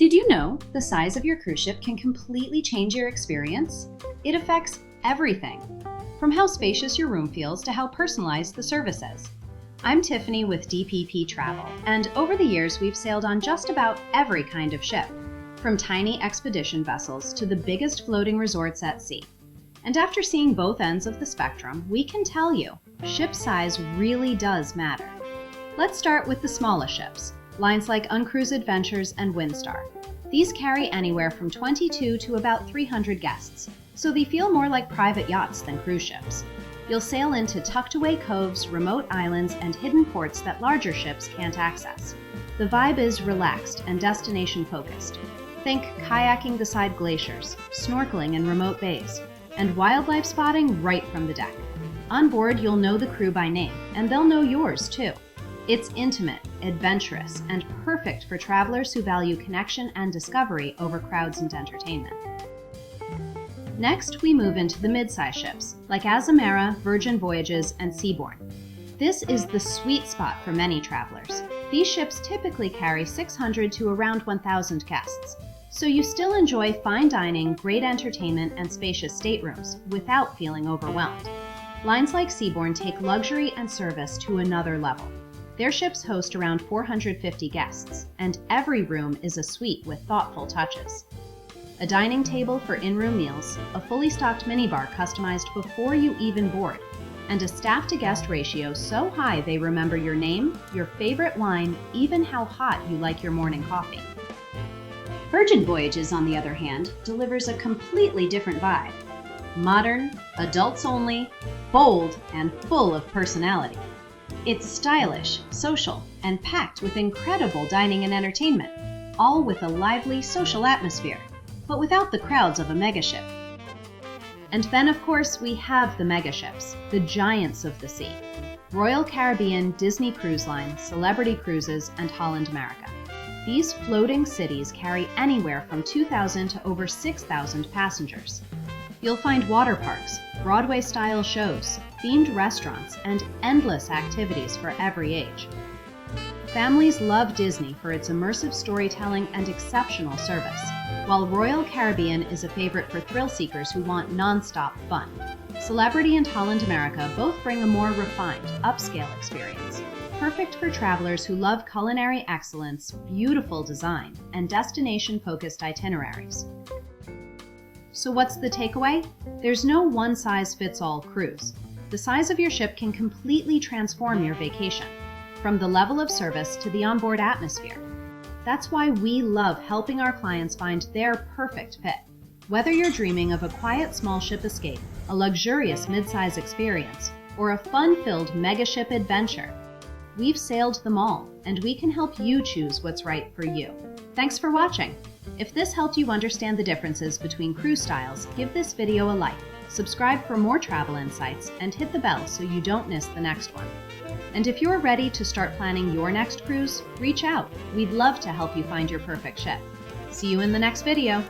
Did you know the size of your cruise ship can completely change your experience? It affects everything, from how spacious your room feels to how personalized the service is. I'm Tiffany with DPP Travel, and over the years we've sailed on just about every kind of ship, from tiny expedition vessels to the biggest floating resorts at sea. And after seeing both ends of the spectrum, we can tell you, ship size really does matter. Let's start with the smallest ships, lines like Uncruise Adventures and Windstar. These carry anywhere from 22 to about 300 guests, so they feel more like private yachts than cruise ships. You'll sail into tucked-away coves, remote islands, and hidden ports that larger ships can't access. The vibe is relaxed and destination-focused. Think kayaking beside glaciers, snorkeling in remote bays, and wildlife spotting right from the deck. On board, you'll know the crew by name, and they'll know yours too. It's intimate, adventurous, and perfect for travelers who value connection and discovery over crowds and entertainment. Next, we move into the mid-size ships, like Azamara, Virgin Voyages, and Seabourn. This is the sweet spot for many travelers. These ships typically carry 600 to around 1,000 guests, so you still enjoy fine dining, great entertainment, and spacious staterooms without feeling overwhelmed. Lines like Seabourn take luxury and service to another level. Their ships host around 450 guests, and every room is a suite with thoughtful touches. A dining table for in-room meals, a fully stocked minibar customized before you even board, and a staff-to-guest ratio so high they remember your name, your favorite wine, even how hot you like your morning coffee. Virgin Voyages, on the other hand, delivers a completely different vibe. Modern, adults only, bold, and full of personality. It's stylish, social, and packed with incredible dining and entertainment, all with a lively social atmosphere, but without the crowds of a megaship. And then, of course, we have the megaships, the giants of the sea. Royal Caribbean, Disney Cruise Line, Celebrity Cruises, and Holland America. These floating cities carry anywhere from 2,000 to over 6,000 passengers. You'll find water parks, Broadway-style shows, themed restaurants, and endless activities for every age. Families love Disney for its immersive storytelling and exceptional service, while Royal Caribbean is a favorite for thrill seekers who want non-stop fun. Celebrity and Holland America both bring a more refined, upscale experience, perfect for travelers who love culinary excellence, beautiful design, and destination-focused itineraries. So what's the takeaway? There's no one-size-fits-all cruise. The size of your ship can completely transform your vacation, from the level of service to the onboard atmosphere. That's why we love helping our clients find their perfect fit. Whether you're dreaming of a quiet small ship escape, a luxurious mid-size experience, or a fun-filled megaship adventure, we've sailed them all, and we can help you choose what's right for you. Thanks for watching. If this helped you understand the differences between cruise styles, give this video a like, subscribe for more travel insights, and hit the bell so you don't miss the next one. And if you're ready to start planning your next cruise, reach out. We'd love to help you find your perfect ship. See you in the next video.